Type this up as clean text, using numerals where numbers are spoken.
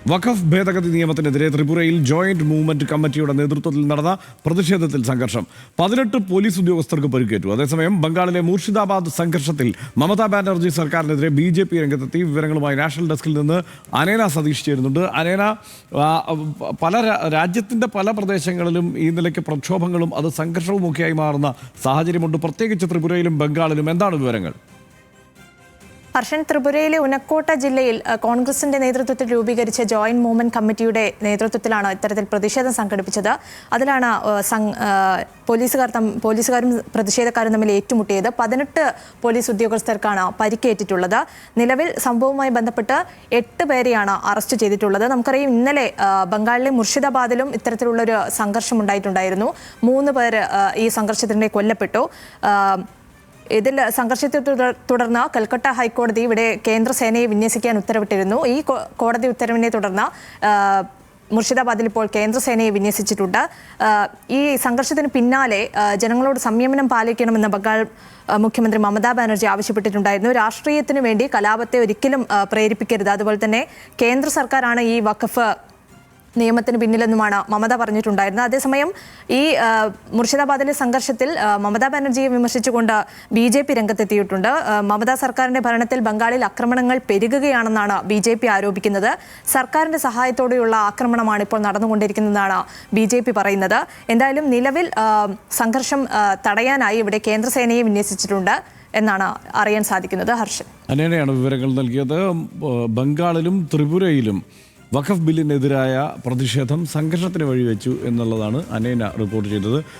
വഖഫ് ഭേദഗതി നിയമത്തിനെതിരെ ത്രിപുരയിൽ ജോയിന്റ് മൂവ്മെന്റ് കമ്മിറ്റിയുടെ നേതൃത്വത്തിൽ നടന്ന പ്രതിഷേധത്തിൽ സംഘർഷം. 18 പോലീസ് ഉദ്യോഗസ്ഥർക്ക് പരിക്കേറ്റു. അതേസമയം ബംഗാളിലെ മൂർഷിദാബാദ് സംഘർഷത്തിൽ മമതാ ബാനർജി സർക്കാരിനെതിരെ BJP രംഗത്തെത്തി. വിവരങ്ങളുമായി നാഷണൽ ഡെസ്കിൽ നിന്ന് അനേന സതീഷ് ചേരുന്നുണ്ട്. അനേന, രാജ്യത്തിന്റെ പല പ്രദേശങ്ങളിലും ഈ നിലയ്ക്ക് പ്രക്ഷോഭങ്ങളും അത് സംഘർഷവുമൊക്കെയായി മാറുന്ന സാഹചര്യമുണ്ട്, പ്രത്യേകിച്ച് ത്രിപുരയിലും ബംഗാളിലും. എന്താണ് വിവരങ്ങൾ? ഹർഷൻ, ത്രിപുരയിലെ ഉനക്കോട്ട ജില്ലയിൽ കോൺഗ്രസിന്റെ നേതൃത്വത്തിൽ രൂപീകരിച്ച ജോയിന്റ് മൂവ്മെന്റ് കമ്മിറ്റിയുടെ നേതൃത്വത്തിലാണ് ഇത്തരത്തിൽ പ്രതിഷേധം സംഘടിപ്പിച്ചത്. അതിലാണ് പോലീസുകാരും പ്രതിഷേധക്കാരും തമ്മിൽ ഏറ്റുമുട്ടിയത്. 18 പോലീസ് ഉദ്യോഗസ്ഥർക്കാണ് പരിക്കേറ്റിട്ടുള്ളത്. നിലവിൽ സംഭവവുമായി ബന്ധപ്പെട്ട് 8 പേരെയാണ് അറസ്റ്റ് ചെയ്തിട്ടുള്ളത്. നമുക്കറിയാം, ഇന്നലെ ബംഗാളിലെ മുർഷിദാബാദിലും ഇത്തരത്തിലുള്ളൊരു സംഘർഷം ഉണ്ടായിട്ടുണ്ടായിരുന്നു. 3 പേർ ഈ സംഘർഷത്തിനിടെ കൊല്ലപ്പെട്ടു. ഇതിൽ സംഘർഷത്തെ തുടർന്ന് കൽക്കട്ട ഹൈക്കോടതി ഇവിടെ കേന്ദ്രസേനയെ വിന്യസിക്കാൻ ഉത്തരവിട്ടിരുന്നു. ഈ കോടതി ഉത്തരവിനെ തുടർന്ന് മുർഷിദാബാദിൽ ഇപ്പോൾ കേന്ദ്രസേനയെ വിന്യസിച്ചിട്ടുണ്ട്. ഈ സംഘർഷത്തിന് പിന്നാലെ ജനങ്ങളോട് സംയമനം പാലിക്കണമെന്ന് ബംഗാൾ മുഖ്യമന്ത്രി മമതാ ബാനർജി ആവശ്യപ്പെട്ടിട്ടുണ്ടായിരുന്നു. രാഷ്ട്രീയത്തിന് വേണ്ടി കലാപത്തെ ഒരിക്കലും പ്രേരിപ്പിക്കരുത്, അതുപോലെ തന്നെ കേന്ദ്ര സർക്കാരാണ് ഈ വഖഫ് നിയമത്തിന് പിന്നിലെന്നുമാണ് മമത പറഞ്ഞിട്ടുണ്ടായിരുന്നത്. അതേസമയം ഈ മുർഷിദാബാദിലെ സംഘർഷത്തിൽ മമതാ ബാനർജിയെ വിമർശിച്ചുകൊണ്ട് BJP രംഗത്തെത്തിയിട്ടുണ്ട്. മമതാ സർക്കാരിന്റെ ഭരണത്തിൽ ബംഗാളിൽ ആക്രമണങ്ങൾ പെരുകുകയാണെന്നാണ് BJP ആരോപിക്കുന്നത്. സർക്കാരിന്റെ സഹായത്തോടെയുള്ള ആക്രമണമാണ് ഇപ്പോൾ നടന്നുകൊണ്ടിരിക്കുന്നതെന്നാണ് BJP പറയുന്നത്. എന്തായാലും നിലവിൽ സംഘർഷം തടയാനായി ഇവിടെ കേന്ദ്രസേനയെ വിന്യസിച്ചിട്ടുണ്ട് എന്നാണ് അറിയാൻ സാധിക്കുന്നത്. ഹർഷൻ, അനേനയാണ് വിവരങ്ങൾ നൽകിയത്. ബംഗാളിലും ത്രിപുരയിലും വഖഫ് ബില്ലിനെതിരായ പ്രതിഷേധം സംഘർഷത്തിന് വഴിവെച്ചു എന്നുള്ളതാണ് അനേന റിപ്പോർട്ട് ചെയ്തത്.